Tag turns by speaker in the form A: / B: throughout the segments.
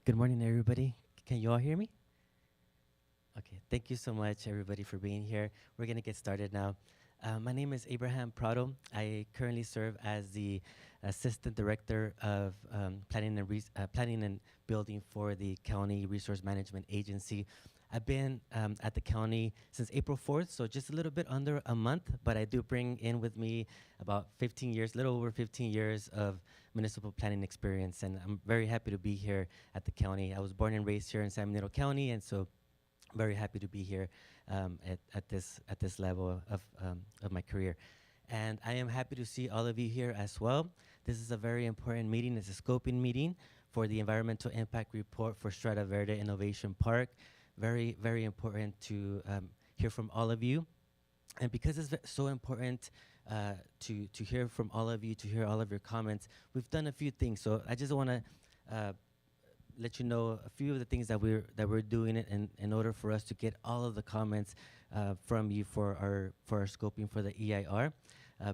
A: Good morning, everybody. Can you all hear me? Okay, thank you so much, everybody, for being here. We're going to get started now. My name is Abraham Prado. I currently serve as the Assistant Director of Planning and Building for the County Resource Management Agency. I've been at the county since April 4th, so just a little bit under a month, but I do bring in with me about 15 years, little over 15 years of municipal planning experience, and I'm very happy to be here at the county. I was born and raised here in San Benito County, and so very happy to be here at this level of my career. And I am happy to see all of you here as well. This is a very important meeting. It's a scoping meeting for the environmental impact report for Strada Verde Innovation Park. Very, very important to hear from all of you. And because it's so important to hear from all of you, to hear all of your comments, we've done a few things. So I just want to let you know a few of the things that we're doing in order for us to get all of the comments from you for our scoping for the EIR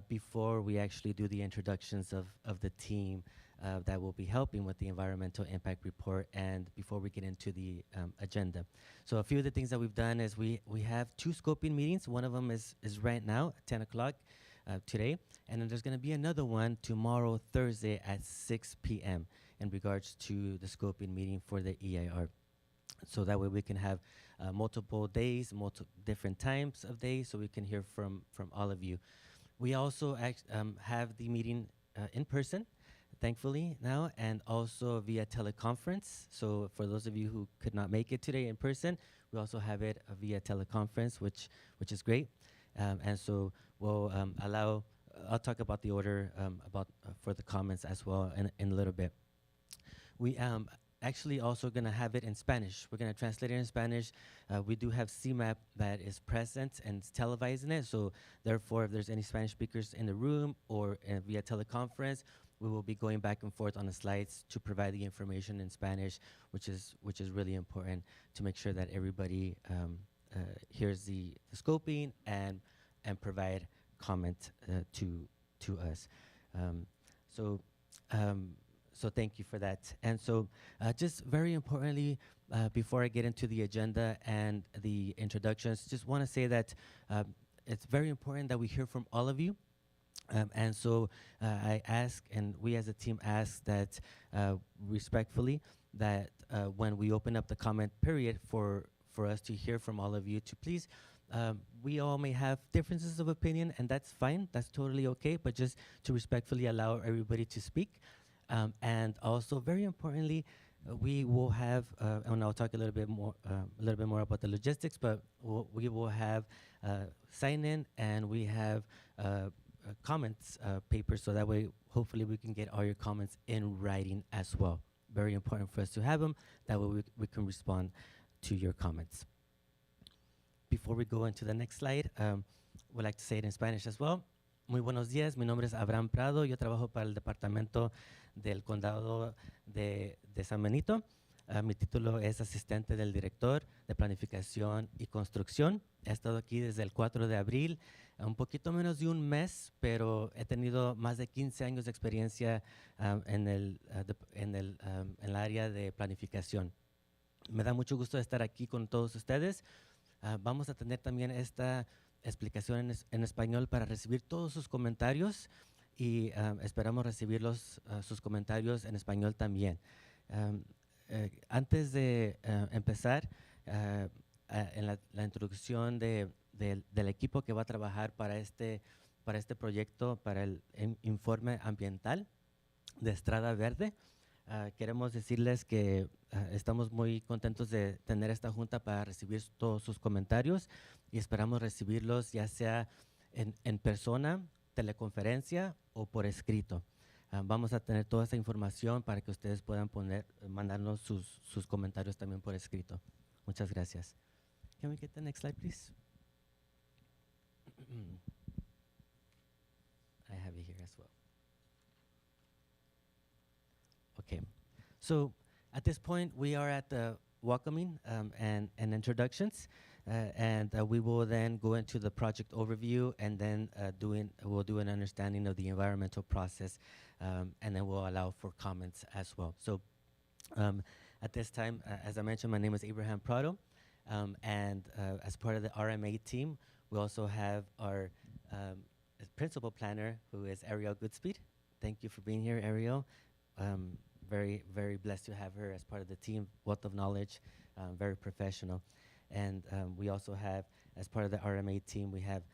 A: before we actually do the introductions of the team that will be helping with the environmental impact report and before we get into the agenda. So a few of the things that we've done is we have two scoping meetings. One of them is right now at 10 o'clock today, and then there's going to be another one tomorrow, Thursday at 6 p.m. in regards to the scoping meeting for the EIR. So that way we can have multiple days, different times of days, so we can hear from all of you. We also have the meeting in person, thankfully now, and also via teleconference. So for those of you who could not make it today in person, we also have it via teleconference, which is great. And so we'll allow, I'll talk about the order for the comments as well in a little bit. We actually also going to have it in Spanish. We're going to translate it in Spanish. We do have CMAP that is present and televising it. So therefore, if there's any Spanish speakers in the room or via teleconference, we will be going back and forth on the slides to provide the information in Spanish, which is really important to make sure that everybody hears the scoping and provide comment to us. So thank you for that. And so just very importantly, before I get into the agenda and the introductions, just want to say that it's very important that we hear from all of you. And so I ask, and we as a team ask that respectfully, that when we open up the comment period for us to hear from all of you, to please, we all may have differences of opinion, and that's fine, that's totally okay, but just to respectfully allow everybody to speak. And also, very importantly, we will have, and I'll talk a little bit more about the logistics, but we will have sign-in, and we have comments papers, so that way, hopefully, we can get all your comments in writing as well. Very important for us to have them. That way, we can respond to your comments. Before we go into the next slide, we'd like to say it in Spanish as well. Muy buenos días, mi nombre es Abraham Prado, yo trabajo para el departamento del condado de San Benito. Mi título es asistente del director de planificación y construcción. He estado aquí desde el 4 de abril, un poquito menos de un mes, pero he tenido más de 15 años de experiencia en el área de planificación. Me da mucho gusto estar aquí con todos ustedes. Vamos a tener también esta explicación en español para recibir todos sus comentarios y esperamos recibir sus comentarios en español también. Antes de empezar, en la introducción del equipo que va a trabajar para este proyecto, para el informe ambiental de Strada Verde, queremos decirles que estamos muy contentos de tener esta junta para recibir todos sus comentarios y esperamos recibirlos ya sea en persona, teleconferencia o por escrito. Vamos a tener toda esta información para que ustedes puedan mandarnos sus comentarios también por escrito. Muchas gracias. Can we get the next slide, please? I have it here as well. Okay, so at this point we are at the welcoming and introductions, and we will then go into the project overview, and then we'll do an understanding of the environmental process, and then we'll allow for comments as well. So At this time, as I mentioned, my name is Abraham Prado, and as part of the RMA team, we also have our principal planner, who is Ariel Goodspeed. Thank you for being here, Ariel. Um, very blessed to have her as part of the team, wealth of knowledge, very professional. And we also have, as part of the RMA team, we have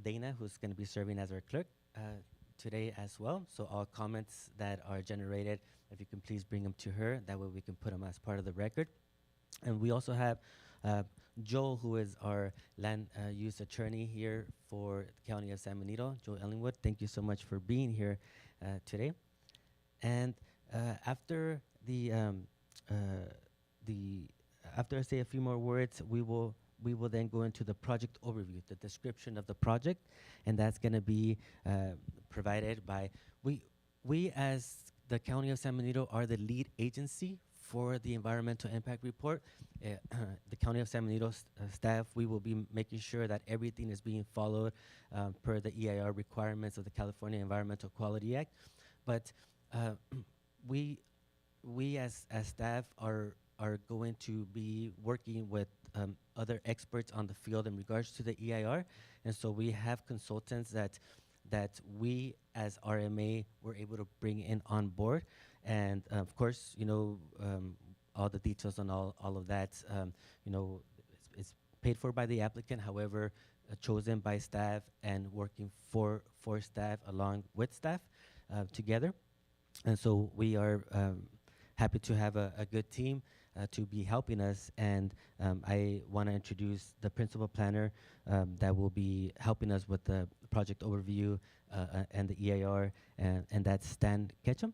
A: Dana, who's going to be serving as our clerk today as well. So all comments that are generated, if you can please bring them to her, that way we can put them as part of the record. And we also have Joel, who is our land use attorney here for the County of San Benito, Joel Ellingwood. Thank you so much for being here today. And after uh, the after I say a few more words, we will then go into the project overview, the description of the project, and that's going to be provided by we as the County of San Benito are the lead agency for the environmental impact report. The County of San Benito staff, we will be making sure that everything is being followed per the EIR requirements of the California Environmental Quality Act. But we as staff are going to be working with other experts on the field in regards to the EIR, and so we have consultants that we as RMA were able to bring in on board, and of course, all the details on all of that, it's paid for by the applicant. However, chosen by staff and working for staff along with staff together. And so we are happy to have a good team to be helping us. And I want to introduce the principal planner that will be helping us with the project overview and the EIR, and that's Stan Ketchum.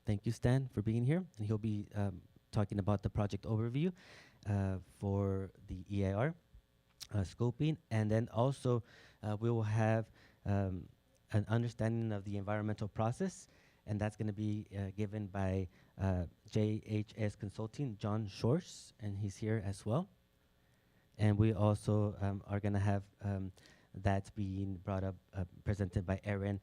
A: Thank you, Stan, for being here. And he'll be talking about the project overview for the EIR scoping. And then also we will have an understanding of the environmental process, and that's going to be given by JHS Consulting, John Shores, and he's here as well. And we also are going to have that being brought up, presented by Erin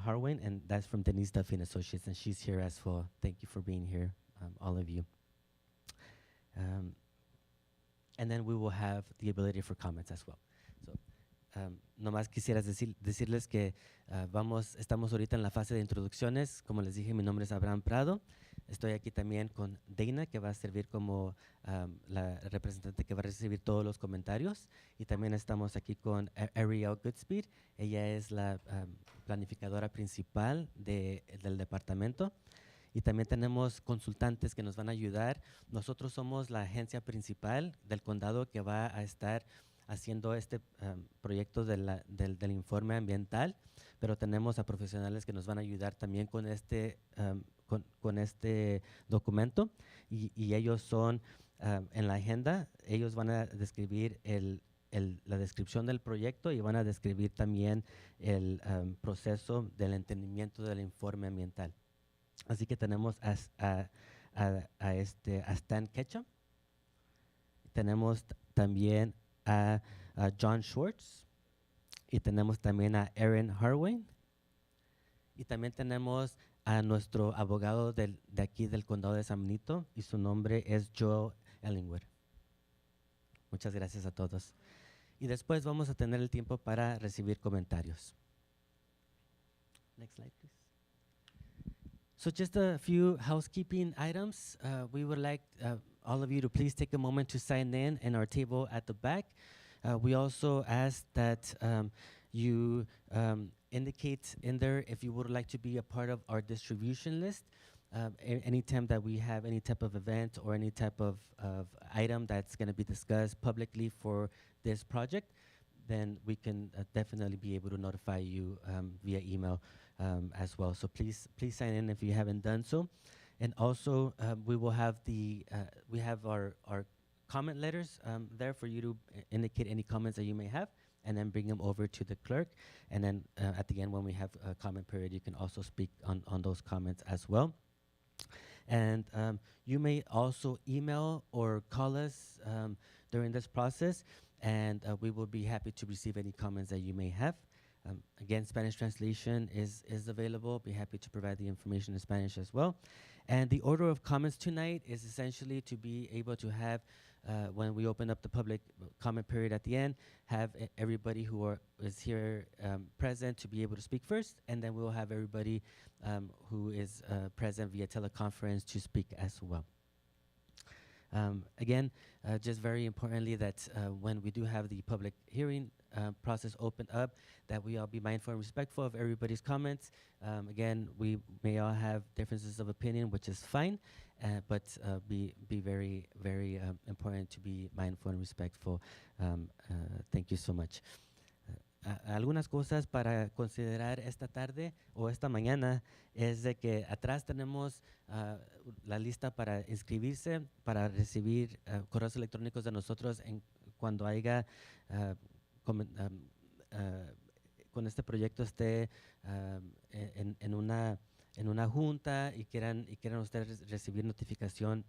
A: Harwin, and that's from Denise Duffy and Associates, and she's here as well. Thank you for being here, all of you. And then we will have the ability for comments as well. So, nomás quisiera decirles que estamos ahorita en la fase de introducciones. Como les dije, mi nombre es Abraham Prado. Estoy aquí también con Dana, que va a servir como la representante que va a recibir todos los comentarios. Y también estamos aquí con Ariel Goodspeed. Ella es la planificadora principal del departamento. Y también tenemos consultantes que nos van a ayudar. Nosotros somos la agencia principal del condado que va a estar haciendo este proyecto del informe ambiental, pero tenemos a profesionales que nos van a ayudar también con este documento, y ellos son en la agenda, ellos van a describir la descripción del proyecto y van a describir también el proceso del entendimiento del informe ambiental. Así que tenemos a Stan Ketchum, tenemos también a John Schwartz, y tenemos también a Erin Harwin, y también tenemos a nuestro abogado de aquí del condado de San Benito, y su nombre es Joel Ellingwood. Muchas gracias a todos. Y después vamos a tener el tiempo para recibir comentarios. Next slide, please. So just a few housekeeping items. We would like all of you to please take a moment to sign in our table at the back. We also ask that you indicate in there if you would like to be a part of our distribution list. Anytime that we have any type of event or any type of item that's going to be discussed publicly for this project, then we can definitely be able to notify you via email as well. So please sign in if you haven't done so. And also we will have we have our comment letters there for you to indicate any comments that you may have, and then bring them over to the clerk. And then at the end, when we have a comment period, you can also speak on those comments as well. And you may also email or call us during this process, and we will be happy to receive any comments that you may have. Again, Spanish translation is available. Be happy to provide the information in Spanish as well. And the order of comments tonight is essentially to be able to have, when we open up the public comment period at the end, have everybody who is here present to be able to speak first, and then we'll have everybody who is present via teleconference to speak as well. Again, just very importantly that when we do have the public hearing process opened up, that we all be mindful and respectful of everybody's comments. Again, we may all have differences of opinion, which is fine, but be very, very important to be mindful and respectful. Thank you so much. Algunas cosas para considerar esta tarde o esta mañana es de que atrás tenemos la lista para inscribirse, para recibir correos electrónicos de nosotros cuando haya con este proyecto esté en una junta y quieran ustedes recibir notificación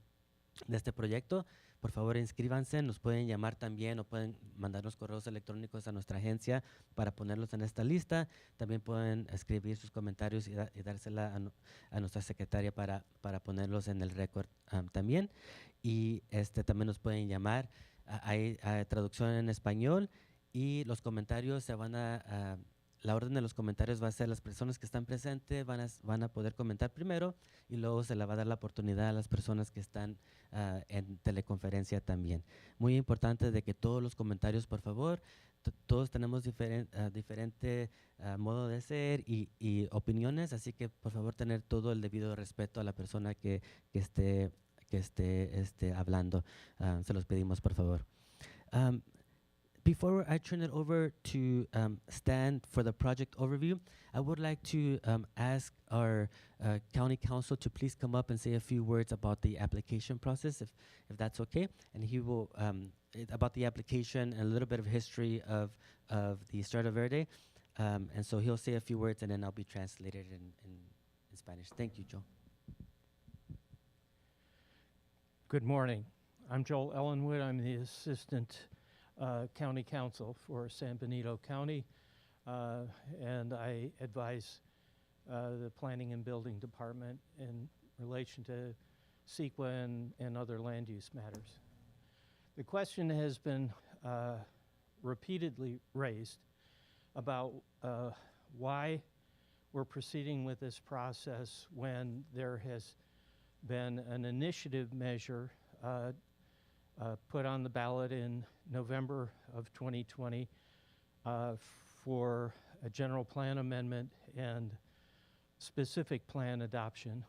A: de este proyecto. Por favor, inscríbanse, nos pueden llamar también o pueden mandarnos correos electrónicos a nuestra agencia para ponerlos en esta lista. También pueden escribir sus comentarios y dársela a nuestra secretaria para ponerlos en el récord también. Y también nos pueden llamar. Hay traducción en español y los comentarios se van la orden de los comentarios va a ser las personas que están presentes van a poder comentar primero y luego se le va a dar la oportunidad a las personas que están en teleconferencia también. Muy importante de que todos los comentarios, por favor, todos tenemos diferente modo de ser y opiniones, así que por favor tener todo el debido respeto a la persona que esté hablando. Se los pedimos, por favor. Before I turn it over to Stan for the project overview, I would like to ask our county council to please come up and say a few words about the application process, if that's okay. And he will, about the application and a little bit of history of the Strada Verde. And so he'll say a few words and then I'll be translated in Spanish. Thank you, Joe.
B: Good morning. I'm Joel Ellenwood. I'm the assistant county counsel for San Benito County, and I advise the Planning and Building Department in relation to CEQA and other land use matters. The question has been repeatedly raised about why we're proceeding with this process when there has been an initiative measure put on the ballot in November of 2020 for a general plan amendment and specific plan adoption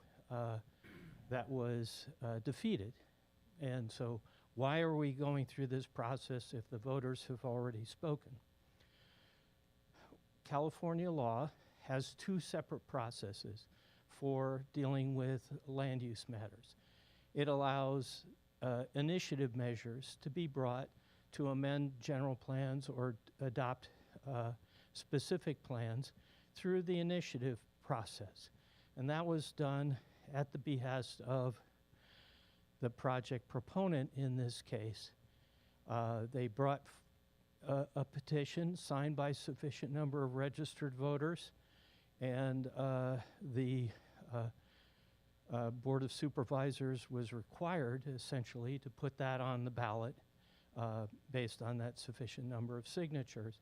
B: that was defeated. And so why are we going through this process if the voters have already spoken? California law has two separate processes for dealing with land use matters. It allows initiative measures to be brought to amend general plans or adopt specific plans through the initiative process. And that was done at the behest of the project proponent in this case. They brought a petition signed by sufficient number of registered voters, and the Board of Supervisors was required essentially to put that on the ballot based on that sufficient number of signatures.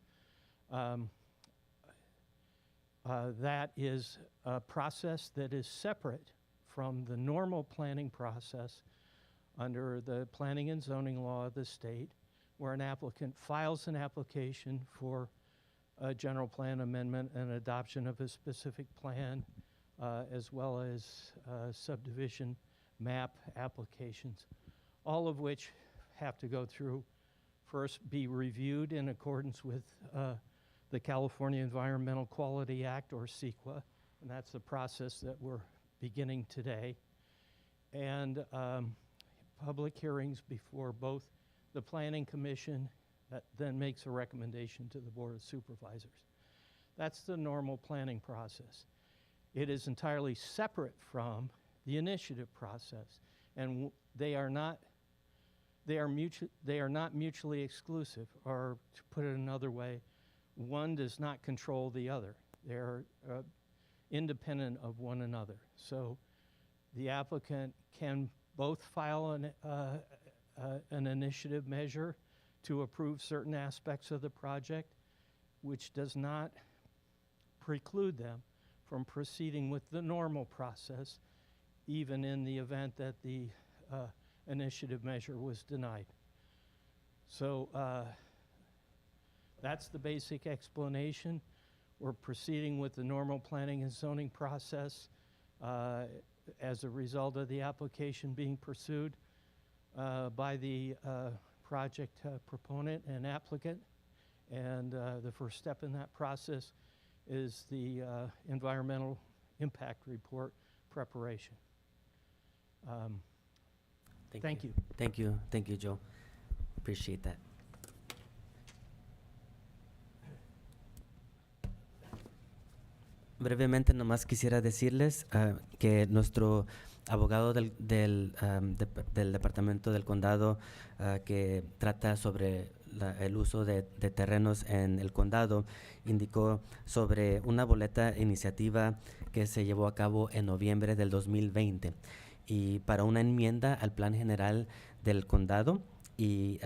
B: That is a process that is separate from the normal planning process under the planning and zoning law of the state, where an applicant files an application for a general plan amendment and adoption of a specific plan, as well as subdivision map applications, all of which have to go through, first be reviewed in accordance with the California Environmental Quality Act, or CEQA, and that's the process that we're beginning today, and public hearings before both the Planning Commission that then makes a recommendation to the Board of Supervisors. That's the normal planning process. It is entirely separate from the initiative process, and they are not mutually exclusive, or to put it another way, one does not control the other. They're independent of one another. So the applicant can both file an initiative measure to approve certain aspects of the project, which does not preclude them from proceeding with the normal process, even in the event that the initiative measure was denied. So that's the basic explanation. We're proceeding with the normal planning and zoning process as a result of the application being pursued by the project proponent and applicant. And the first step in that process is the environmental impact report preparation. Thank you.
A: Thank you, Joe. Appreciate that. Brevemente, nomás quisiera decirles que nuestro abogado del Departamento del Condado que trata sobre el uso de terrenos en el condado indicó sobre una boleta iniciativa que se llevó a cabo en noviembre del 2020 y para una enmienda al plan general del condado y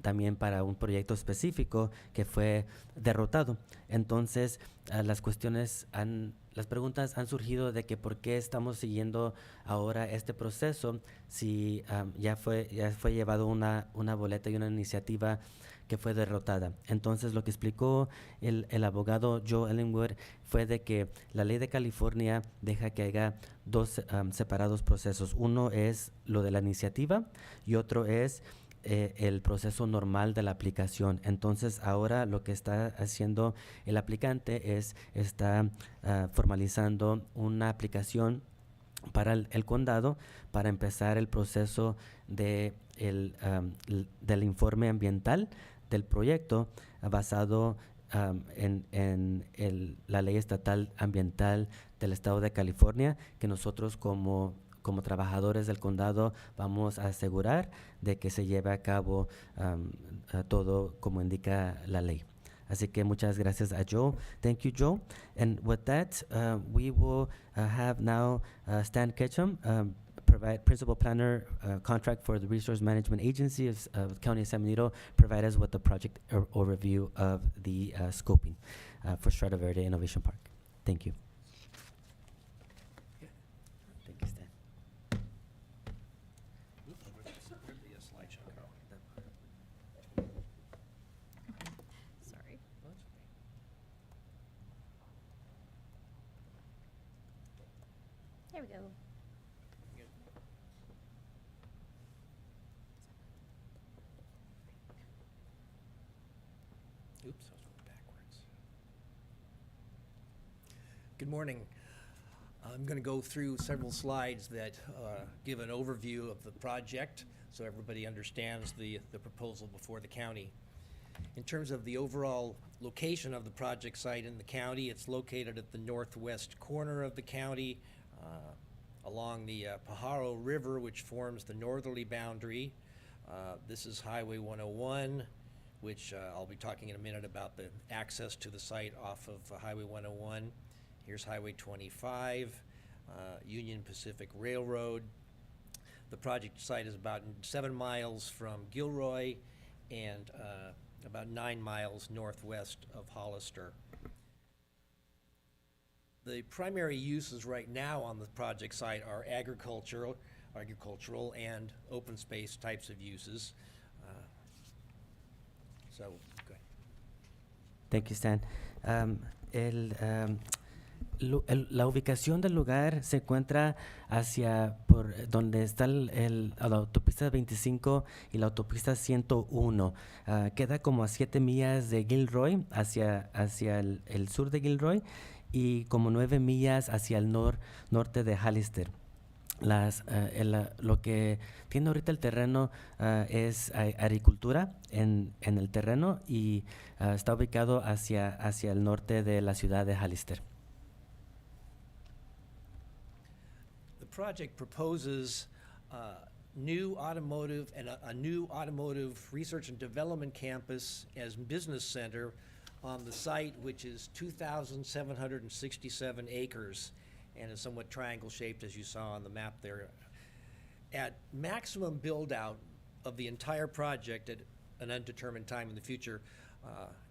A: también para un proyecto específico que fue derrotado. Entonces, las preguntas han surgido de que por qué estamos siguiendo ahora este proceso si ya fue llevado una boleta y una iniciativa que fue derrotada. Entonces, lo que explicó el abogado Joe Ellenwood fue de que la ley de California deja que haya dos separados procesos. Uno es lo de la iniciativa y otro es el proceso normal de la aplicación. Entonces, ahora lo que está haciendo el aplicante está formalizando una aplicación para el condado para empezar el proceso del informe ambiental del proyecto basado en la ley estatal ambiental del estado de California, que nosotros como trabajadores del condado vamos a asegurar de que se lleve a cabo todo como indica la ley. Así que muchas gracias a Joe. Thank you, Joe. And with that, we will have now Stan Ketchum, provide principal planner contract for the Resource Management Agency of County of San Benito, provide us with the project overview of the scoping for Strada Verde Innovation Park. Thank you. Thank you, Stan.
C: Sorry. There we go.
D: Oops, I was going backwards. Good morning. I'm going to go through several slides that give an overview of the project so everybody understands the proposal before the county. In terms of the overall location of the project site in the county, it's located at the northwest corner of the county along the Pajaro River, which forms the northerly boundary. This is Highway 101, which I'll be talking in a minute about the access to the site off of Highway 101. Here's Highway 25, Union Pacific Railroad. The project site is about 7 miles from Gilroy and about 9 miles northwest of Hollister. The primary uses right now on the project site are agricultural and open space types of uses. So, go ahead.
A: Thank you, Stan. La ubicación del lugar se encuentra hacia por donde está la autopista 25 y la autopista 101. Queda como a 7 millas de Gilroy hacia el sur de Gilroy y como 9 millas hacia el norte de Hollister. Lo que tiene ahorita el terreno es agricultura en el terreno y está ubicado hacia el norte de la ciudad de Hollister.
D: The project proposes new automotive and a new automotive research and development campus as business center on the site, which is 2,767 acres and is somewhat triangle-shaped, as you saw on the map there. At maximum build-out of the entire project at an undetermined time in the future,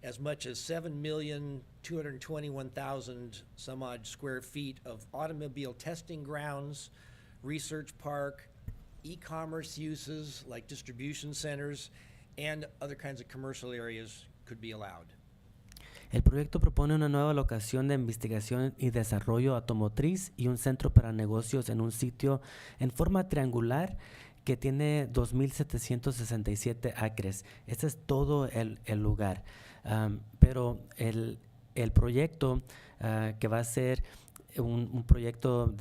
D: as much as 7,221,000 some odd square feet of automobile testing grounds, research park, e-commerce uses like distribution centers, and other kinds of commercial areas could be allowed.
A: El proyecto propone una nueva locación de investigación y desarrollo automotriz y un centro para negocios en un sitio en forma triangular que tiene 2.767 acres. Este es todo el lugar. Pero el proyecto que va a ser un proyecto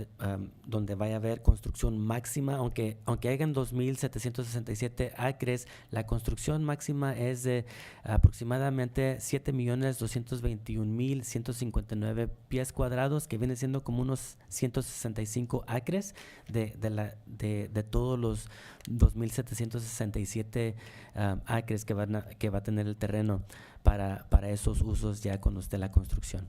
A: donde vaya a haber construcción máxima, aunque hayan 2.767 acres, la construcción máxima es de aproximadamente 7.221.159 pies cuadrados, que viene siendo como unos 165 acres de todos los 2.767 acres que va a tener el terreno para esos usos ya cuando esté la construcción.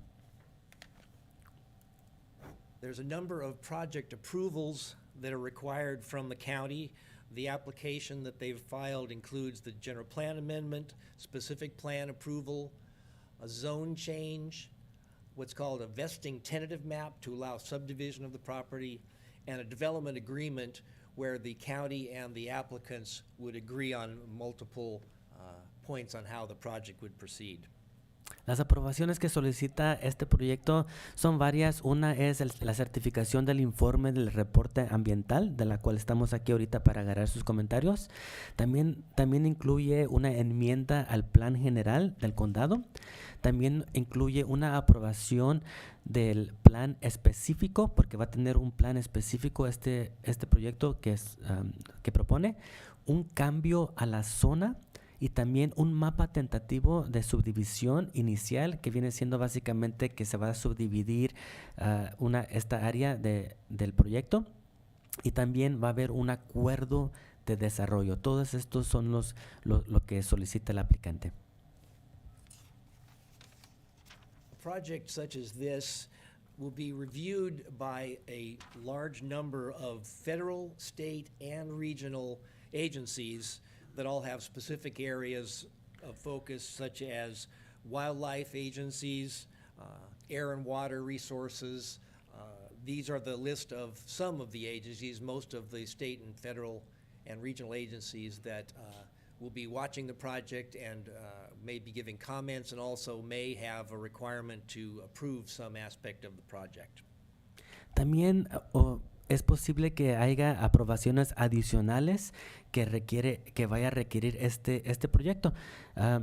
D: There's a number of project approvals that are required from the county. The application that they've filed includes the general plan amendment, specific plan approval, a zone change, what's called a vesting tentative map to allow subdivision of the property, and a development agreement where the county and the applicants would agree on multiple points on how the project would proceed.
A: Las aprobaciones que solicita este proyecto son varias. Una es la certificación del informe del reporte ambiental, de la cual estamos aquí ahorita para agarrar sus comentarios. También incluye una enmienda al plan general del condado. También incluye una aprobación del plan específico, porque va a tener un plan específico este proyecto que propone un cambio a la zona, y también un mapa tentativo de subdivisión inicial, que viene siendo básicamente que se va a subdividir esta área del proyecto, y también va a haber un acuerdo de desarrollo. Todos estos son lo que solicita el aplicante.
D: A project such as this will be reviewed by a large number of federal, state, and regional agencies that all have specific areas of focus, such as wildlife agencies, air and water resources. These are the list of some of the agencies, most of the state and federal and regional agencies that will be watching the project and may be giving comments, and also may have a requirement to approve some aspect of the project.
A: También es posible que haya aprobaciones adicionales que vaya a requerir este proyecto.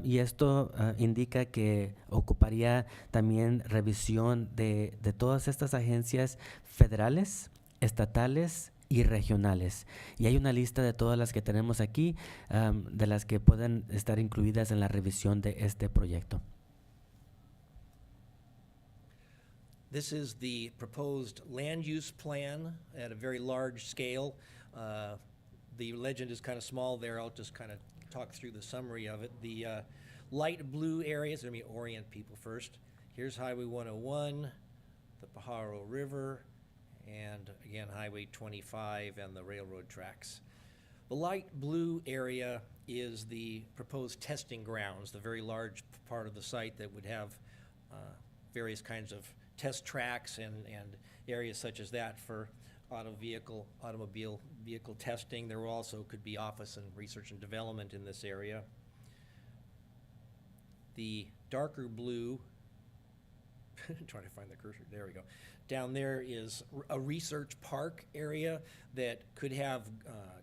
A: Y esto indica que ocuparía también revisión de todas estas agencias federales, estatales y regionales. Y hay una lista de todas las que tenemos aquí, de las que pueden estar incluidas en la revisión de este proyecto.
D: This is the proposed land use plan at a very large scale. The legend is kind of small there. I'll just kind of talk through the summary of it. The light blue areas, let me orient people first. Here's Highway 101, the Pajaro River, and again, Highway 25 and the railroad tracks. The light blue area is the proposed testing grounds, the very large part of the site that would have various kinds of test tracks and areas such as that for automobile vehicle testing. There also could be office and research and development in this area. The darker blue, trying to find the cursor, there we go. Down there is a research park area that could have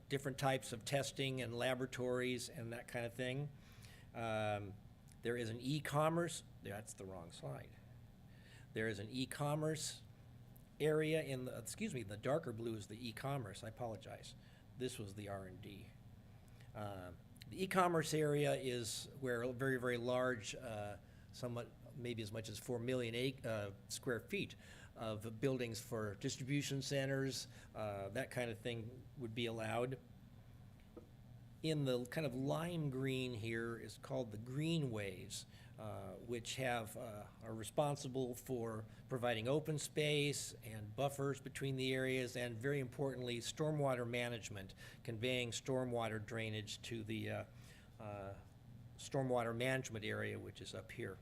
D: different types of testing and laboratories and that kind of thing. There is an e-commerce, that's the wrong slide. There is an e-commerce area in the, the darker blue is the e-commerce, I apologize. This was the R&D. The e-commerce area is where a very, very large, somewhat, maybe as much as 4 million square feet of buildings for distribution centers, that kind of thing would be allowed. In the kind of lime green here is called the greenways. which are responsible for providing open space and buffers between the areas, and very importantly, stormwater management, conveying stormwater drainage to the stormwater management area, which is up here.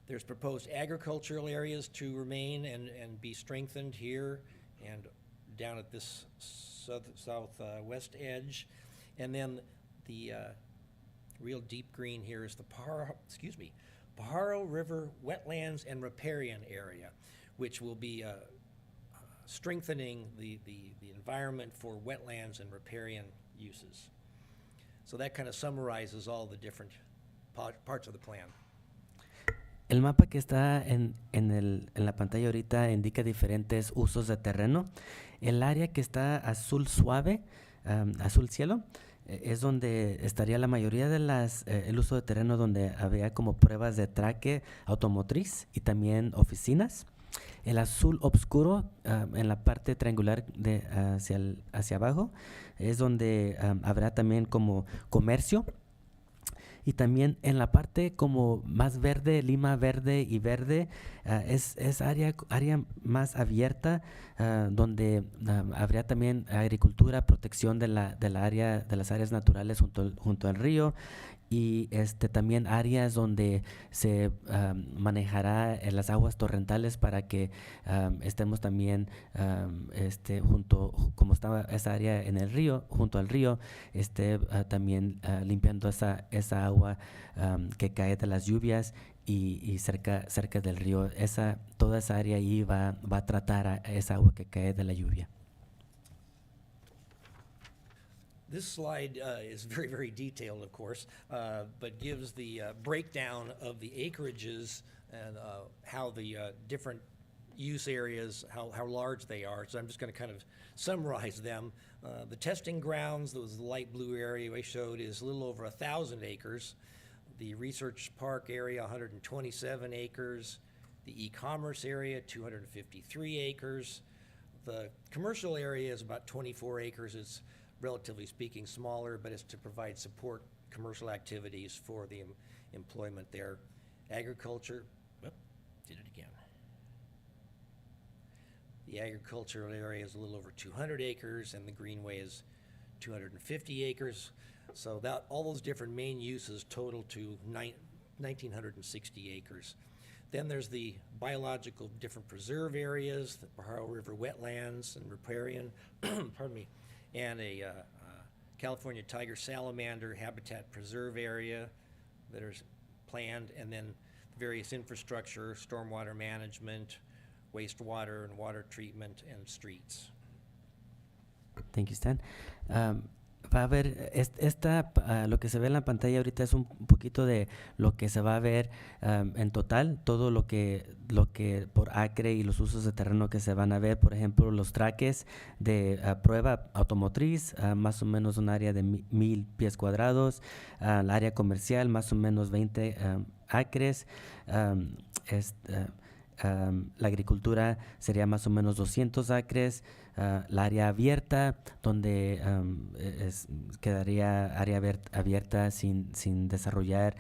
D: There's proposed agricultural areas to remain and be strengthened here and down at this southwest edge. And then the real deep green here is the Pajaro River Wetlands and Riparian Area, which will be strengthening the environment for wetlands and riparian uses. So that kind of summarizes all the different parts of the plan.
A: El mapa que está en la pantalla ahorita indica diferentes usos de terreno. El área que está azul suave, azul cielo, es donde estaría la mayoría de el uso de terreno, donde había como pruebas de traque automotriz y también oficinas. El azul oscuro, en la parte triangular hacia abajo, es donde habrá también como comercio. Y también en la parte como más verde, lima verde y verde, es área más abierta, donde habría también agricultura, protección de las áreas naturales junto al río, y también áreas donde se manejará las aguas torrentales para que estemos también como estaba esa área en el río, junto al río, también limpiando esa agua que cae de las lluvias y cerca del río. Toda esa área ahí va a tratar a esa agua que cae de la lluvia.
D: This slide is very, very detailed, of course, but gives the breakdown of the acreages and how the different use areas, how large they are. So I'm just going to kind of summarize them. The testing grounds, that was the light blue area I showed, is a little over 1,000 acres. The research park area, 127 acres. The e-commerce area, 253 acres. The commercial area is about 24 acres. It's relatively speaking smaller, but it's to provide support commercial activities for the employment there. Agriculture, did it again. The agricultural area is a little over 200 acres, and the greenway is 250 acres. So that all those different main uses total to 1,960 acres. Then there's the biological different preserve areas, the Pajaro River Wetlands and Riparian, pardon me, and a California tiger salamander habitat preserve area that are planned, and then various infrastructure, stormwater management, wastewater and water treatment, and streets.
A: Thank you, Stan. Va a ver, lo que se ve en la pantalla ahorita es un poquito de lo que se va a ver en total, todo lo que por acre y los usos de terreno que se van a ver. Por ejemplo, los traques de prueba automotriz, más o menos un área de 1,000 pies cuadrados, el área comercial, más o menos 20 acres. La agricultura sería más o menos 200 acres. La área abierta, donde quedaría área abierta sin desarrollar,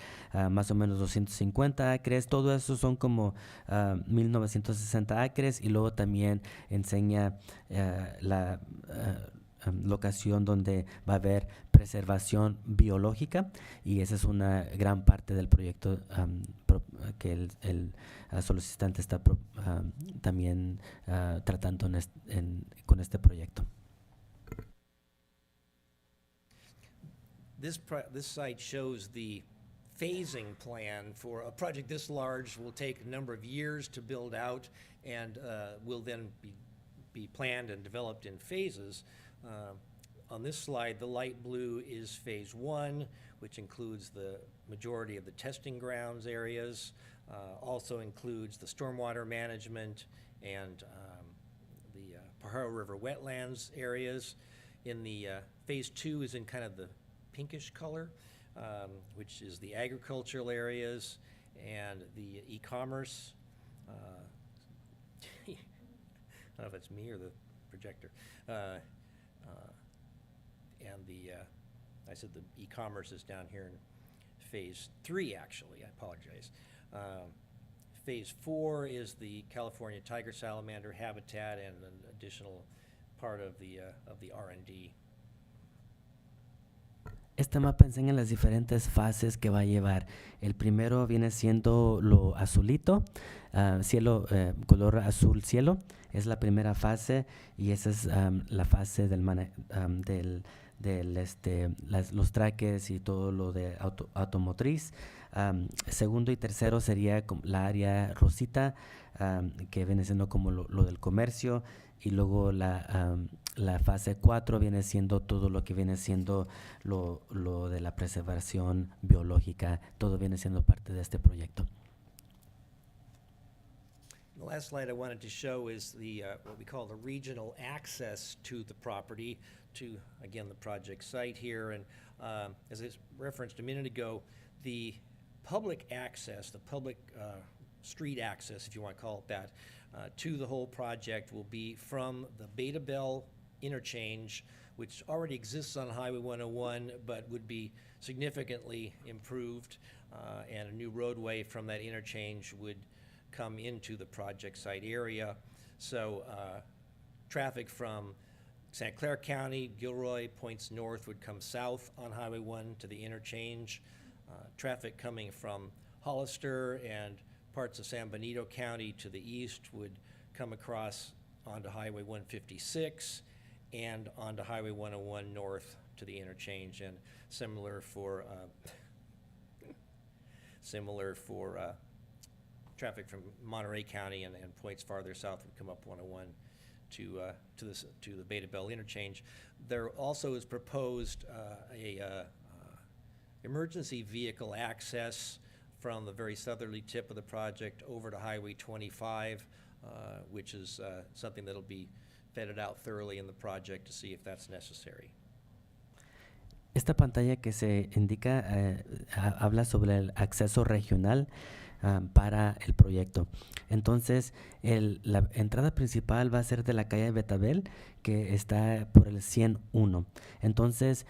A: más o menos 250 acres. Todo eso son como 1,960 acres, y luego también enseña la locación donde va a haber preservación biológica, y esa es una gran parte del proyecto que el solicitante está también tratando con este proyecto.
D: This site shows the phasing plan for a project this large. Will take a number of years to build out, and will then be planned and developed in phases. On this slide, the light blue is phase 1, which includes the majority of the testing grounds areas, also includes the stormwater management and the Pajaro River wetlands areas. In the phase 2 is in kind of the pinkish color, which is the agricultural areas and the e-commerce. I don't know if it's me or the projector. And I said the e-commerce is down here in phase 3, actually. I apologize. Phase 4 is the California tiger salamander habitat and an additional part of the R&D.
A: Este mapa enseña las diferentes fases que va a llevar. El primero viene siendo lo azulito, cielo, color azul cielo, es la primera fase y esa es la fase los traques y todo lo de automotriz. Segundo y tercero sería la área rosita, que viene siendo como lo del comercio, y luego la fase 4 viene siendo todo lo que viene siendo lo de la preservación biológica. Todo viene siendo parte de este proyecto.
D: The last slide I wanted to show is the what we call the regional access to the property, to, again, the project site here. And as I referenced a minute ago, the public access, the public street access, if you want to call it that, to the whole project will be from the Beta Bell interchange, which already exists on Highway 101, but would be significantly improved, and a new roadway from that interchange would come into the project site area. So traffic from St. Clair County, Gilroy points north would come south on Highway 1 to the interchange. Traffic coming from Hollister and parts of San Benito County to the east would come across onto Highway 156 and onto Highway 101 north to the interchange, and similar for traffic from Monterey County and points farther south would come up 101 to the Beta Bell interchange. There also is proposed emergency vehicle access from the very southerly tip of the project over to Highway 25, which is something that'll be vetted out thoroughly in the project to see if that's necessary.
A: Esta pantalla que se indica habla sobre el acceso regional para el proyecto. Entonces, la entrada principal va a ser de la calle Betabel, que está por el 101. Entonces,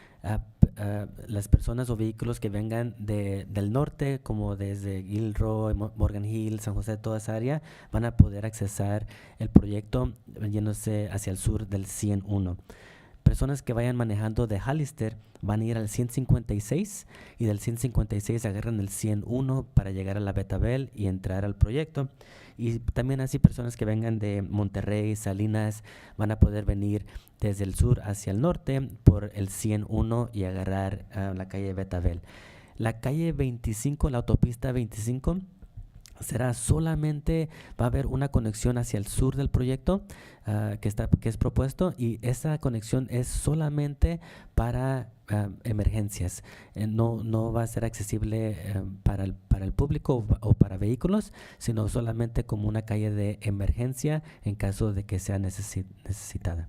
A: las personas o vehículos que vengan del norte, como desde Gilroy, Morgan Hill, San José, toda esa área, van a poder accesar el proyecto yéndose hacia el sur del 101. Personas que vayan manejando de Hollister van a ir al 156 y del 156 agarran el 101 para llegar a la Betabel y entrar al proyecto. Y también así personas que vengan de Monterrey, Salinas, van a poder venir desde el sur hacia el norte por el 101 y agarrar la calle Betabel. La calle 25, la autopista 25, será solamente, va a haber una conexión hacia el sur del proyecto que es propuesto, y esa conexión es solamente para emergencias. No va a ser accesible para el público o para vehículos, sino solamente como una calle de emergencia en caso de que sea necesitada.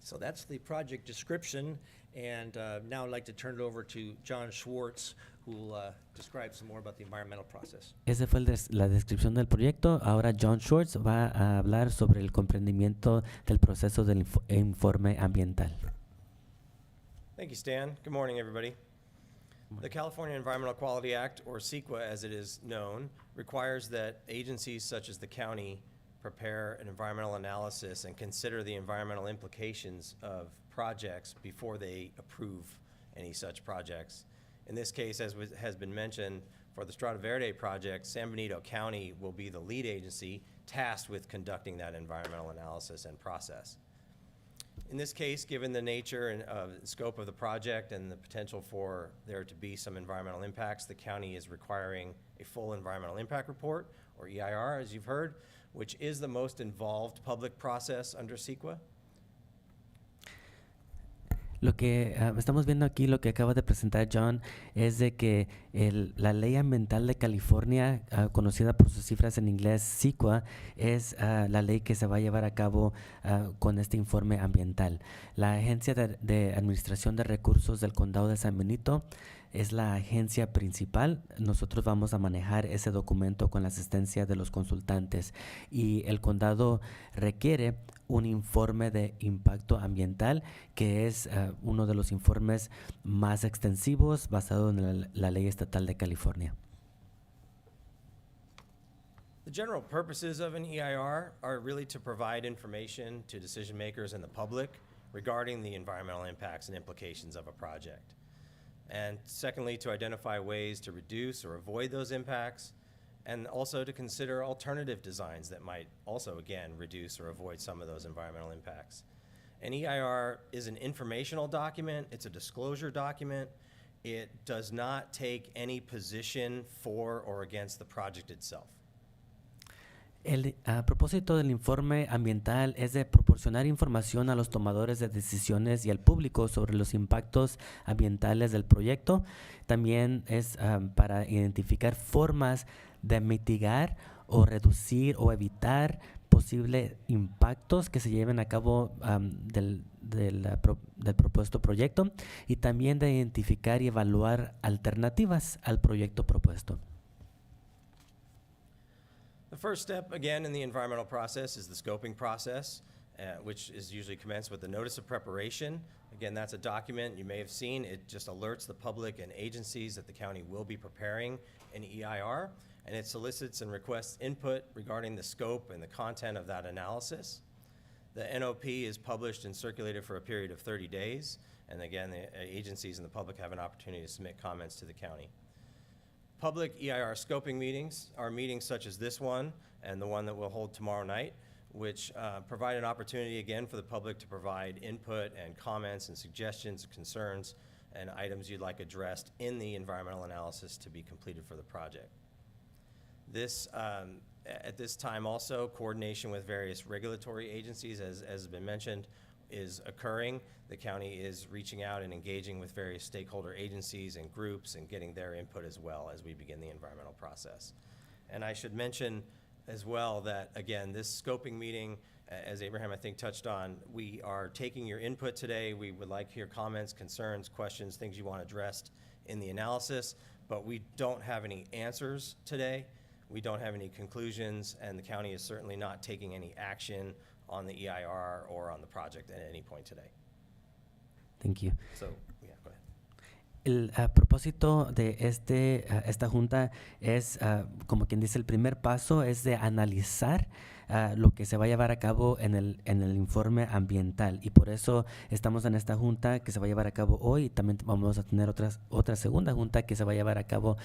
D: So that's the project description, and now I'd like to turn it over to John Schwartz, who will describe some more about the environmental process.
A: Esa fue la descripción del proyecto. Ahora John Schwartz va a hablar sobre el comprendimiento del proceso del informe ambiental.
E: Thank you, Stan. Good morning, everybody. The California Environmental Quality Act, or CEQA as it is known, requires that agencies such as the county prepare an environmental analysis and consider the environmental implications of projects before they approve any such projects. In this case, as has been mentioned, for the Strada Verde project, San Benito County will be the lead agency tasked with conducting that environmental analysis and process. In this case, given the nature and scope of the project and the potential for there to be some environmental impacts, the county is requiring a full environmental impact report, or EIR, as you've heard, which is the most involved public process under CEQA.
A: Lo que estamos viendo aquí, lo que acaba de presentar John, es de que la ley ambiental de California, conocida por sus cifras en inglés, CEQA, es la ley que se va a llevar a cabo con este informe ambiental. La Agencia de Administración de Recursos del Condado de San Benito es la agencia principal. Nosotros vamos a manejar ese documento con la asistencia de los consultantes y el condado requiere un informe de impacto ambiental que es uno de los informes más extensivos basado en la ley estatal de California.
E: The general purposes of an EIR are really to provide information to decision makers and the public regarding the environmental impacts and implications of a project. And secondly, to identify ways to reduce or avoid those impacts, and also to consider alternative designs that might also, again, reduce or avoid some of those environmental impacts. An EIR is an informational document, it's a disclosure document. It does not take any position for or against the project itself.
A: El propósito del informe ambiental es de proporcionar información a los tomadores de decisiones y al público sobre los impactos ambientales del proyecto. También es para identificar formas de mitigar o reducir o evitar posibles impactos que se lleven a cabo del propuesto proyecto y también de identificar y evaluar alternativas al proyecto propuesto.
E: The first step, again, in the environmental process is the scoping process, which is usually commenced with the notice of preparation. Again, that's a document you may have seen. It just alerts the public and agencies that the county will be preparing an EIR, and it solicits and requests input regarding the scope and the content of that analysis. The NOP is published and circulated for a period of 30 days, and again, the agencies and the public have an opportunity to submit comments to the county. Public EIR scoping meetings are meetings such as this one and the one that we'll hold tomorrow night, which provide an opportunity again for the public to provide input and comments and suggestions, concerns, and items you'd like addressed in the environmental analysis to be completed for the project. This, at this time also, coordination with various regulatory agencies, as has been mentioned, is occurring. The county is reaching out and engaging with various stakeholder agencies and groups and getting their input as well as we begin the environmental process. And I should mention as well that, again, this scoping meeting, as Abraham, I think, touched on, we are taking your input today. We would like your comments, concerns, questions, things you want addressed in the analysis, but we don't have any answers today. We don't have any conclusions, and the county is certainly not taking any action on the EIR or on the project at any point today.
A: Thank you.
E: So, yeah, go ahead.
A: El propósito de esta junta es, como quien dice, el primer paso es de analizar lo que se va a llevar a cabo en el informe ambiental. Y por eso estamos en esta junta que se va a llevar a cabo hoy. También vamos a tener otra segunda junta que se va a llevar a cabo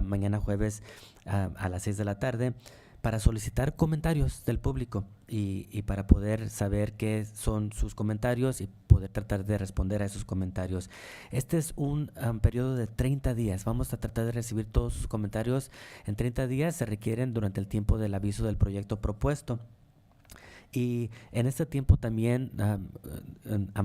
A: mañana jueves a las 6 de la tarde para solicitar comentarios del público y para poder saber qué son sus comentarios y poder tratar de responder a esos comentarios. Este es un periodo de 30 días. Vamos a tratar de recibir todos sus comentarios. En 30 días se requieren durante el tiempo del aviso del proyecto propuesto. Y en este tiempo también,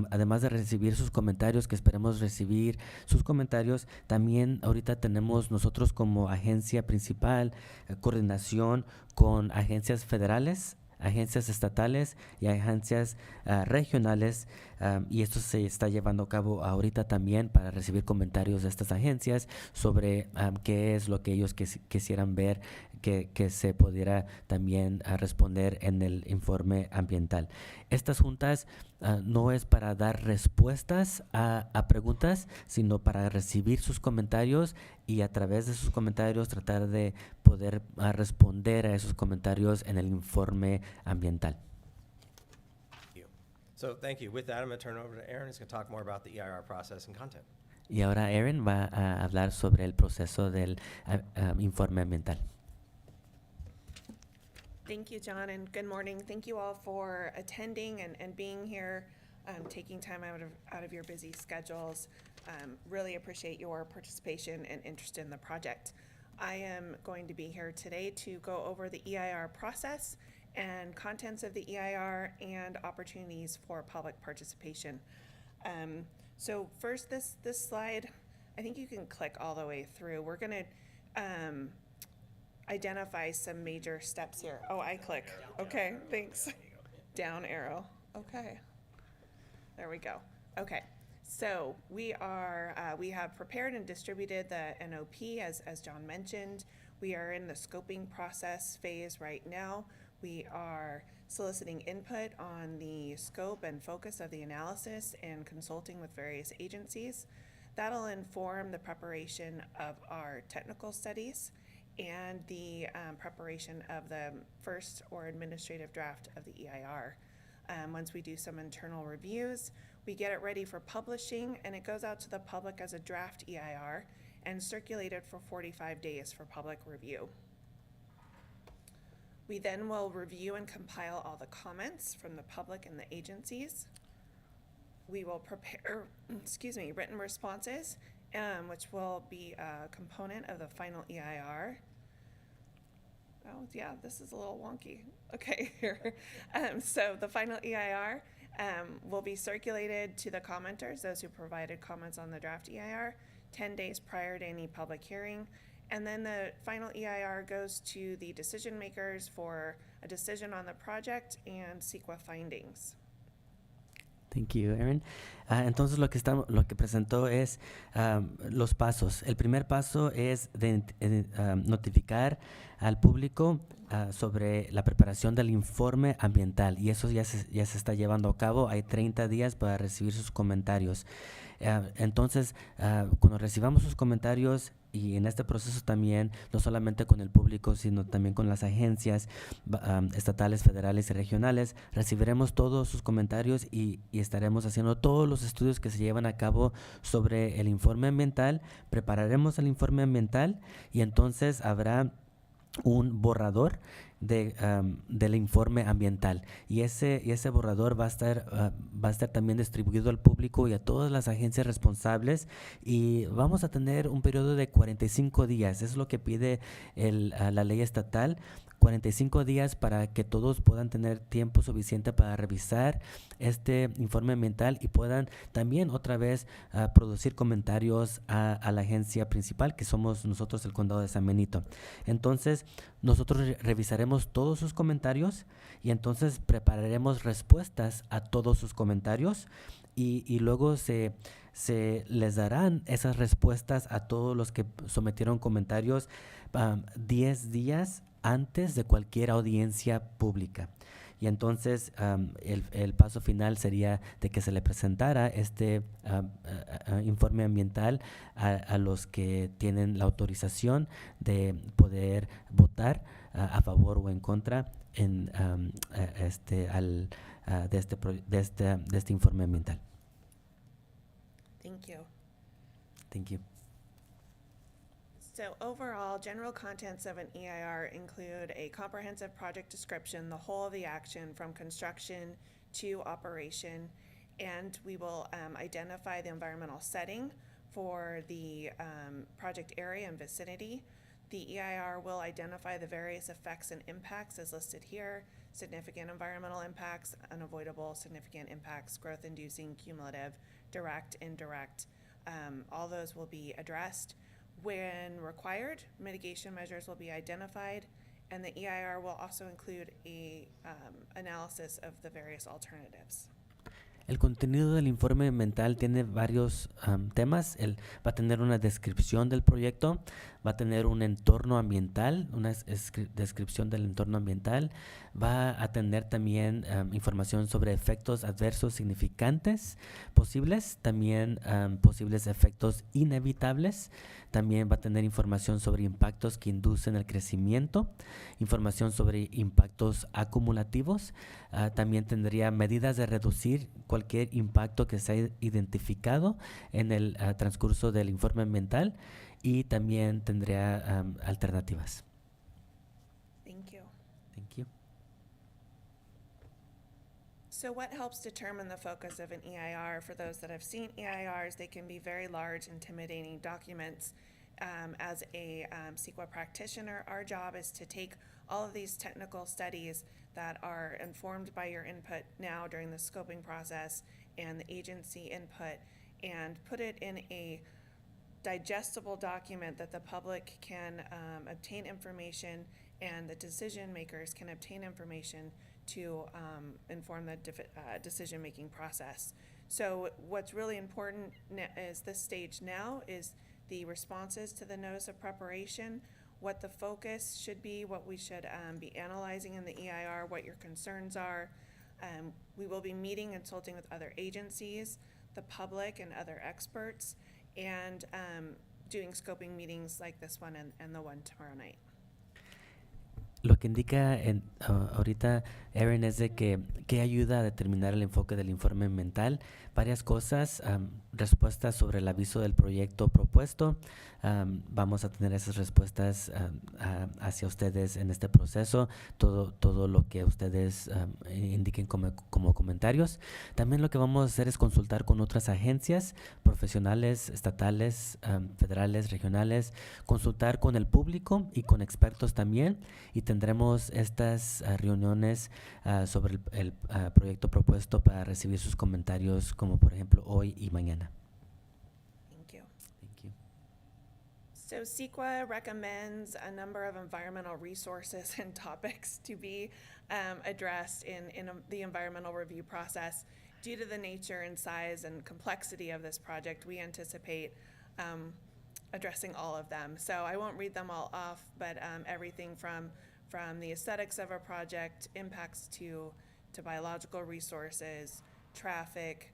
A: además de recibir sus comentarios, que esperemos recibir sus comentarios, también ahorita tenemos nosotros como agencia principal coordinación con agencias federales, agencias estatales y agencias regionales, y esto se está llevando a cabo ahorita también para recibir comentarios de estas agencias sobre qué es lo que ellos quisieran ver que se pudiera también responder en el informe ambiental. Estas juntas no es para dar respuestas a preguntas, sino para recibir sus comentarios y a través de sus comentarios tratar de poder responder a esos comentarios en el informe ambiental.
E: So thank you. With that, I'm going to turn it over to Aaron. He's going to talk more about the EIR process and content.
A: Y ahora Aaron va a hablar sobre el proceso del informe ambiental.
F: Thank you, John, and good morning. Thank you all for attending and being here, taking time out of your busy schedules. Really appreciate your participation and interest in the project. I am going to be here today to go over the EIR process and contents of the EIR and opportunities for public participation. So first, this slide, I think you can click all the way through. We're going to identify some major steps here. Oh, I click. Okay, thanks. Down arrow. Okay. There we go. Okay. So we have prepared and distributed the NOP, as John mentioned. We are in the scoping process phase right now. We are soliciting input on the scope and focus of the analysis and consulting with various agencies. That'll inform the preparation of our technical studies and the preparation of the first or administrative draft of the EIR. Once we do some internal reviews, we get it ready for publishing, and it goes out to the public as a draft EIR and circulated for 45 days for public review. We then will review and compile all the comments from the public and the agencies. We will prepare, written responses, which will be a component of the final EIR. Oh, yeah, this is a little wonky. Okay, here. So the final EIR will be circulated to the commenters, those who provided comments on the draft EIR, 10 days prior to any public hearing. And then the final EIR goes to the decision makers for a decision on the project and CEQA findings.
A: Thank you, Erin. Entonces lo que presentó es los pasos. El primer paso es de notificar al público sobre la preparación del informe ambiental, y eso ya se está llevando a cabo. Hay 30 días para recibir sus comentarios. Entonces, cuando recibamos sus comentarios, y en este proceso también, no solamente con el público, sino también con las agencias estatales, federales y regionales, recibiremos todos sus comentarios y estaremos haciendo todos los estudios que se llevan a cabo sobre el informe ambiental. Prepararemos el informe ambiental y entonces habrá un borrador del informe ambiental, y ese borrador va a estar también distribuido al público y a todas las agencias responsables, y vamos a tener un periodo de 45 días. Es lo que pide la ley estatal. 45 días para que todos puedan tener tiempo suficiente para revisar este informe ambiental y puedan también otra vez producir comentarios a la agencia principal, que somos nosotros, el condado de San Benito. Entonces nosotros revisaremos todos sus comentarios y entonces prepararemos respuestas a todos sus comentarios, y luego se les darán esas respuestas a todos los que sometieron comentarios 10 días antes de cualquier audiencia pública. Y entonces el paso final sería de que se le presentara este informe ambiental a los que tienen la autorización de poder votar a favor o en contra de este informe ambiental.
F: Thank you.
A: Thank you.
F: So overall, general contents of an EIR include a comprehensive project description, the whole of the action from construction to operation, and we will identify the environmental setting for the project area and vicinity. The EIR will identify the various effects and impacts as listed here: significant environmental impacts, unavoidable significant impacts, growth-inducing, cumulative, direct, indirect. All those will be addressed. When required, mitigation measures will be identified, and the EIR will also include a analysis of the various alternatives.
A: El contenido del informe ambiental tiene varios temas. Va a tener una descripción del proyecto, va a tener un entorno ambiental, una descripción del entorno ambiental, va a tener también información sobre efectos adversos significantes posibles, también posibles efectos inevitables. También va a tener información sobre impactos que inducen el crecimiento, información sobre impactos acumulativos. También tendría medidas de reducir cualquier impacto que se haya identificado en el transcurso del informe ambiental, y también tendría alternativas.
F: Thank you.
A: Thank you.
F: So what helps determine the focus of an EIR? For those that have seen EIRs, they can be very large, intimidating documents. As a CEQA practitioner, our job is to take all of these technical studies that are informed by your input now during the scoping process and the agency input, and put it in a digestible document that the public can obtain information and the decision makers can obtain information to inform the decision-making process. So what's really important is this stage now is the responses to the notice of preparation, what the focus should be, what we should be analyzing in the EIR, what your concerns are. We will be meeting, consulting with other agencies, the public and other experts, and doing scoping meetings like this one and the one tomorrow night.
A: Lo que indica ahorita Erin es de que ayuda a determinar el enfoque del informe mental, varias cosas, respuestas sobre el aviso del proyecto propuesto. Vamos a tener esas respuestas hacia ustedes en este proceso, todo lo que ustedes indiquen como comentarios. También lo que vamos a hacer es consultar con otras agencias profesionales, estatales, federales, regionales, consultar con el público y con expertos también, y tendremos estas reuniones sobre el proyecto propuesto para recibir sus comentarios, como por ejemplo hoy y mañana.
F: Thank you.
A: Thank you.
F: So CEQA recommends a number of environmental resources and topics to be addressed in the environmental review process. Due to the nature and size and complexity of this project, we anticipate addressing all of them. So I won't read them all off, but everything from the aesthetics of a project, impacts to biological resources, traffic,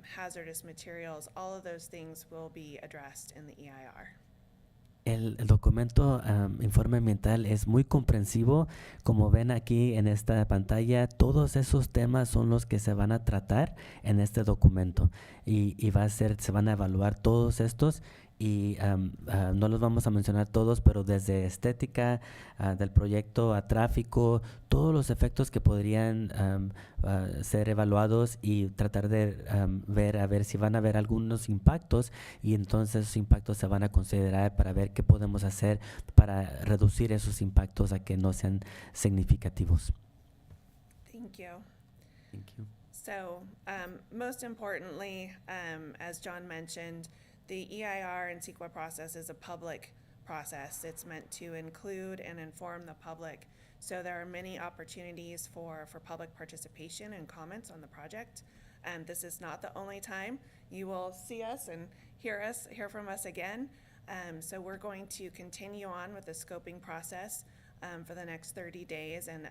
F: hazardous materials, all of those things will be addressed in the EIR.
A: El documento informe ambiental es muy comprensivo. Como ven aquí en esta pantalla, todos esos temas son los que se van a tratar en este documento, y se van a evaluar todos estos, y no los vamos a mencionar todos, pero desde estética del proyecto a tráfico, todos los efectos que podrían ser evaluados, y tratar de ver si van a haber algunos impactos, y entonces esos impactos se van a considerar para ver qué podemos hacer para reducir esos impactos a que no sean significativos.
F: Thank you.
A: Thank you.
F: So, most importantly, as John mentioned, the EIR and CEQA process is a public process. It's meant to include and inform the public. So there are many opportunities for public participation and comments on the project. And this is not the only time you will see us and hear from us again. So we're going to continue on with the scoping process for the next 30 days. And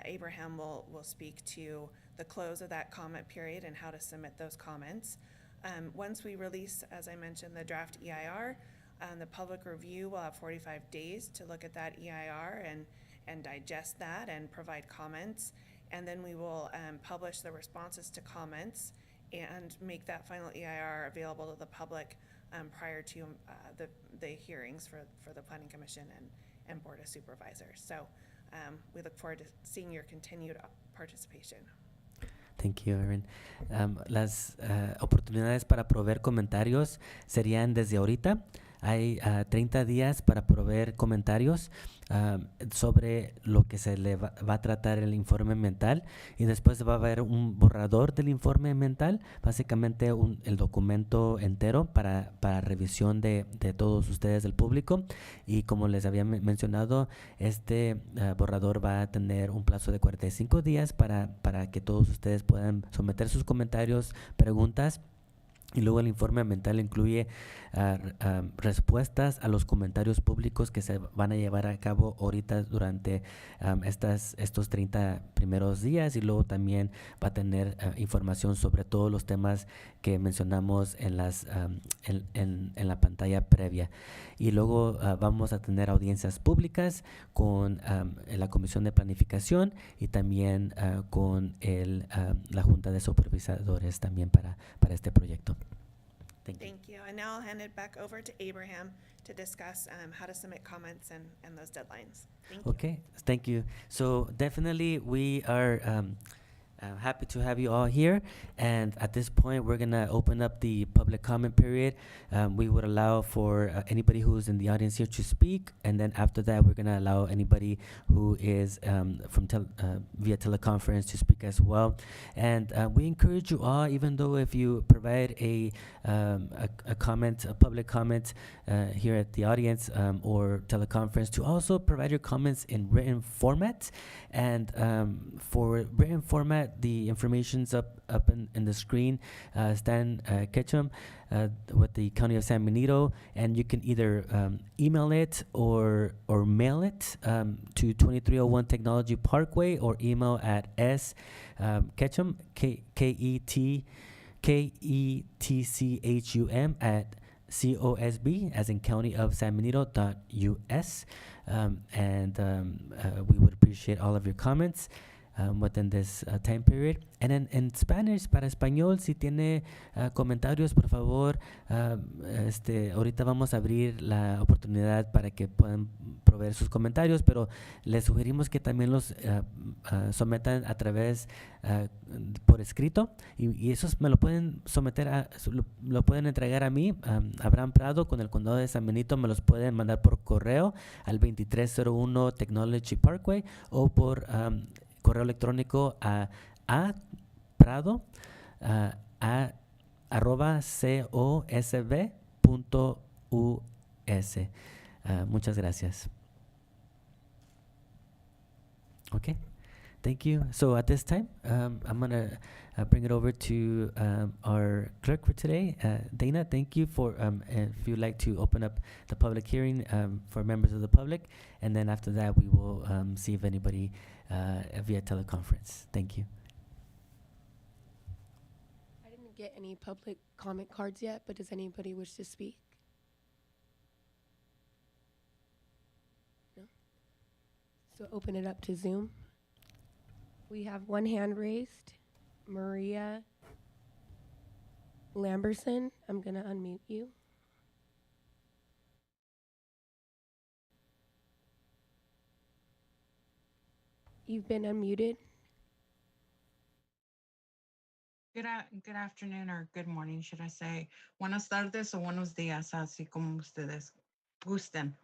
F: Abraham will speak to the close of that comment period and how to submit those comments. Once we release, as I mentioned, the draft EIR, the public review will have 45 days to look at that EIR and digest that and provide comments. And then we will publish the responses to comments and make that final EIR available to the public prior to the hearings for the Planning Commission and Board of Supervisors. So we look forward to seeing your continued participation.
A: Thank you, Erin. Las oportunidades para proveer comentarios serían desde ahorita. Hay 30 días para proveer comentarios sobre lo que se le va a tratar el informe ambiental, y después va a haber un borrador del informe ambiental, básicamente el documento entero para revisión de todos ustedes, del público. Y como les había mencionado, este borrador va a tener un plazo de 45 días para que todos ustedes puedan someter sus comentarios, preguntas. Y luego el informe ambiental incluye respuestas a los comentarios públicos que se van a llevar a cabo ahorita durante estos 30 primeros días, y luego también va a tener información sobre todos los temas que mencionamos en la pantalla previa. Y luego vamos a tener audiencias públicas con la Comisión de Planificación, y también con la Junta de Supervisadores también para este proyecto.
F: Thank you. And now I'll hand it back over to Abraham to discuss how to submit comments and those deadlines. Thank you.
A: Okay, thank you. So definitely we are happy to have you all here, and at this point we're going to open up the public comment period. We would allow for anybody who's in the audience here to speak, and then after that we're going to allow anybody who is via teleconference to speak as well. And we encourage you all, even though if you provide a comment, a public comment here at the audience or teleconference, to also provide your comments in written format. And for written format, that, the information's up in the screen. Stan Ketchum with the County of San Benito, and you can either email it or mail it to 2301 Technology Parkway, or email at Ketchum, KETCHUM at COSB, as in County of San Benito.us. We would appreciate all of your comments within this time period. And then in Spanish, para español, si tiene comentarios, por favor, ahorita vamos a abrir la oportunidad para que puedan proveer sus comentarios, pero les sugerimos que también los sometan a través por escrito, y esos me lo pueden someter lo pueden entregar a mí, Abraham Prado, con el Condado de San Benito. Me los pueden mandar por correo al 2301 Technology Parkway, o por correo electrónico a prado arroba cosb.us. Muchas gracias. Okay, thank you. So at this time, I'm going to bring it over to our clerk for today, Dana. Thank you for, if you'd like to open up the public hearing for members of the public, and then after that we will see if anybody via teleconference. Thank you.
G: I didn't get any public comment cards yet, but does anybody wish to speak? No? So open it up to Zoom. We have one hand raised. Maria Lamberson, I'm going to unmute you. You've been unmuted.
H: Good afternoon, or good morning, should I say. Buenas tardes o buenos días, así como ustedes gusten.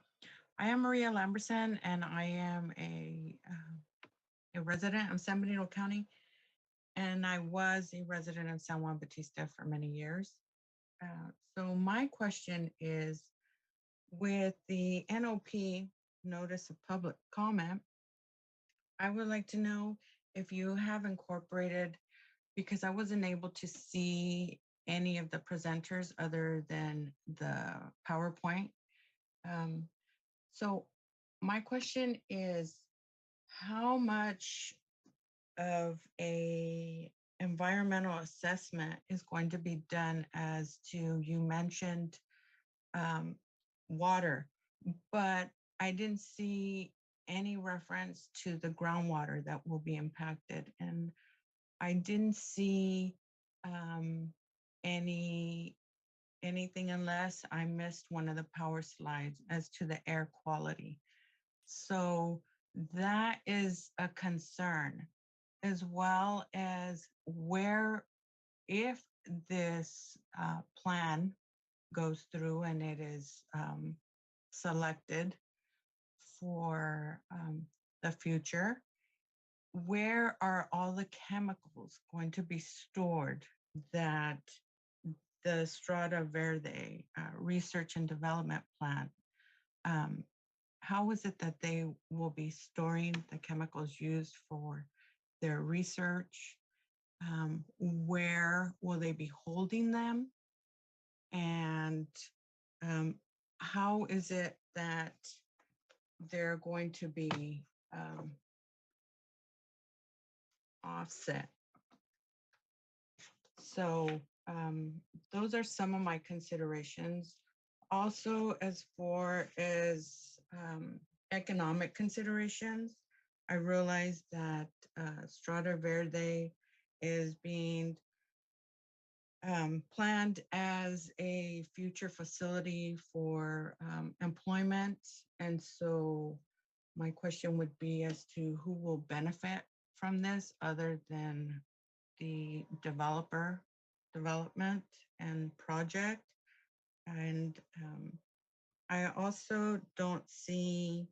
H: I am Maria Lamberson, and I am a resident of San Benito County, and I was a resident of San Juan Bautista for many years. So my question is, with the NOP, Notice of Public Comment, I would like to know if you have incorporated, because I wasn't able to see any of the presenters other than the PowerPoint. So my question is, how much of a environmental assessment is going to be done as to, you mentioned water, but I didn't see any reference to the groundwater that will be impacted. And I didn't see anything, unless I missed one of the power slides, as to the air quality. So that is a concern, as well as where, if this plan goes through and it is selected for the future, where are all the chemicals going to be stored that the Strada Verde research and development plant, how is it that they will be storing the chemicals used for their research? Where will they be holding them? And how is it that they're going to be offset? So those are some of my considerations. Also, as far as economic considerations, I realize that Strada Verde is being planned as a future facility for employment. And so my question would be as to who will benefit from this, other than the development and project. And I also don't see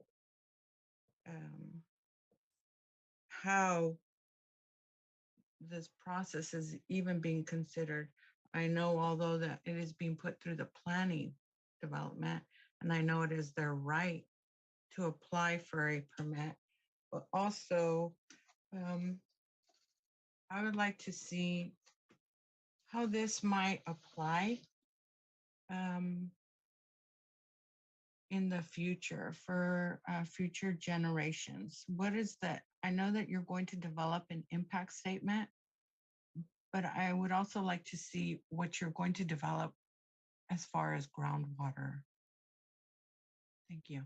H: how this process is even being considered. I know, although that it is being put through the planning development, and I know it is their right to apply for a permit, but also I would like to see how this might apply um, in the future for future generations. What is that? I know that you're going to develop an impact statement, but I would also like to see what you're going to develop as far as groundwater. Thank you.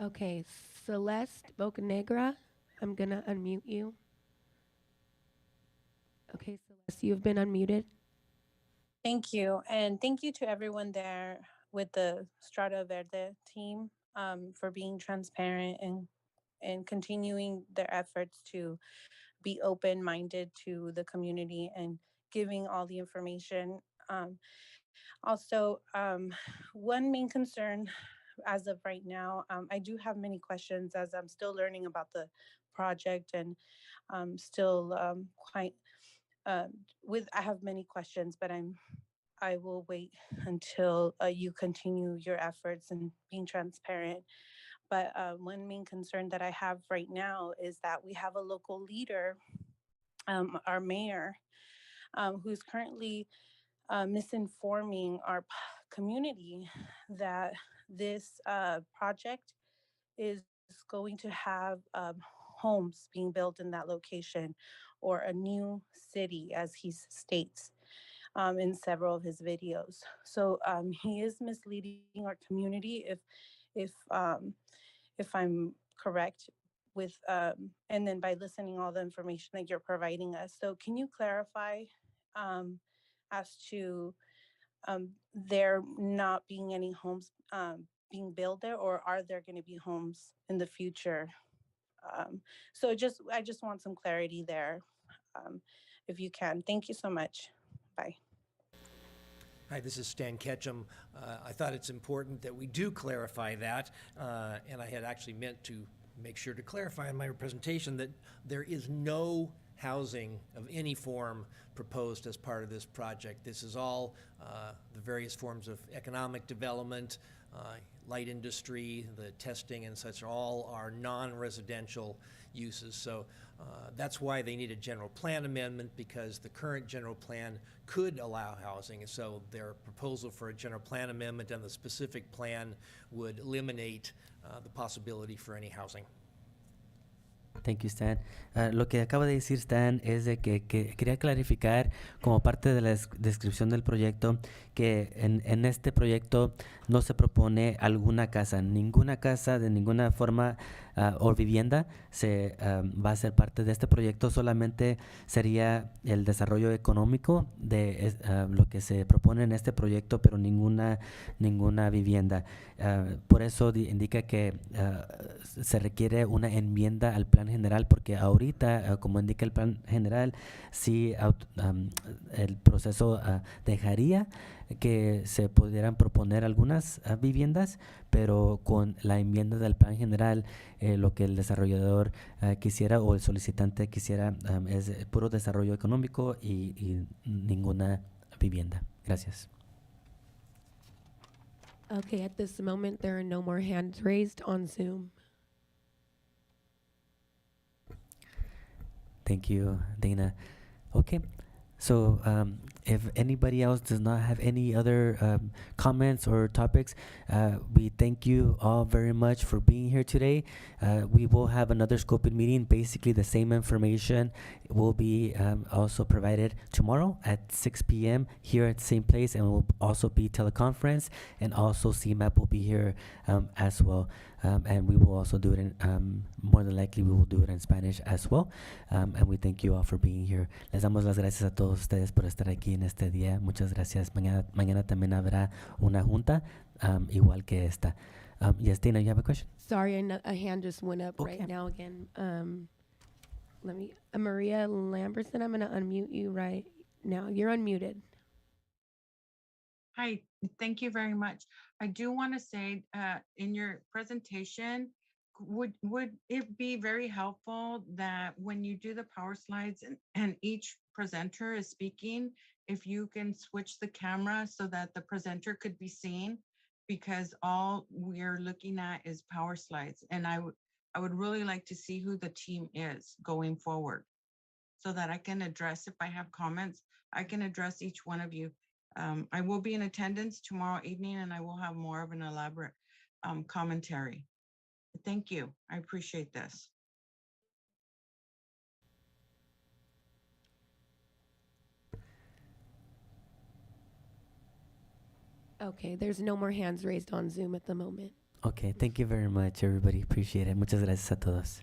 G: Okay, Celeste Bocanegra, I'm gonna unmute you. Okay, Celeste, you've been unmuted.
I: Thank you. And thank you to everyone there with the Strada Verde team for being transparent and continuing their efforts to be open minded to the community and giving all the information. Um, also, one main concern as of right now, I do have many questions as I'm still learning about the project and still quite I have many questions, but I will wait until you continue your efforts and being transparent. But one main concern that I have right now is that we have a local leader, our mayor, who's currently misinforming our community that this project is going to have homes being built in that location or a new city, as he states in several of his videos. So he is misleading our community if um, if I'm correct with and then by listening all the information that you're providing us. So can you clarify um, as to there not being any homes being built there, or are there going to be homes in the future? So I just want some clarity there, um, if you can. Thank you so much. Bye.
D: Hi, this is Stan Ketchum. I thought it's important that we do clarify that, and I had actually meant to make sure to clarify in my presentation that there is no housing of any form proposed as part of this project. This is all the various forms of economic development, light industry, the testing and such, all are non-residential uses. So that's why they need a general plan amendment, because the current general plan could allow housing. So their proposal for a general plan amendment and the specific plan would eliminate the possibility for any housing.
A: Thank you, Stan. Lo que acaba de decir Stan es de que quería clarificar como parte de la descripción del proyecto que en este proyecto no se propone alguna casa, ninguna casa de ninguna forma o vivienda se va a ser parte de este proyecto, solamente sería el desarrollo económico de lo que se propone en este proyecto, pero ninguna vivienda. Por eso indica que se requiere una enmienda al plan general, porque ahorita, como indica el plan general, sí el proceso dejaría que se pudieran proponer algunas viviendas, pero con la enmienda del plan general, lo que el desarrollador quisiera o el solicitante quisiera es puro desarrollo económico y ninguna vivienda. Gracias.
G: Okay, at this moment, there are no more hands raised on Zoom.
A: Thank you, Dana. Okay, so if anybody else does not have any other comments or topics, we thank you all very much for being here today. We will have another scoping meeting. Basically, the same information will be also provided tomorrow at 6 p.m. here at the same place, and will also be teleconference, and also CMAP will be here as well. And we will also do it in, more than likely, we will do it in Spanish as well. And we thank you all for being here. Les damos las gracias a todos ustedes por estar aquí en este día. Muchas gracias. Mañana también habrá una junta igual que esta. Yes, Dana, you have a question?
G: Sorry, a hand just went up
A: Okay.
G: right now again. Let me, Maria Lamberson, I'm going to unmute you right now. You're unmuted.
H: Hi, thank you very much. I do want to say in your presentation, would it be very helpful that when you do the power slides and each presenter is speaking, if you can switch the camera so that the presenter could be seen, because all we're looking at is power slides. And I would really like to see who the team is going forward so that I can address, if I have comments, I can address each one of you. I will be in attendance tomorrow evening and I will have more of an elaborate commentary. Thank you. I appreciate this.
G: Okay, there's no more hands raised on Zoom at the moment.
A: Okay, thank you very much, everybody. Appreciate it. Muchas gracias a todos.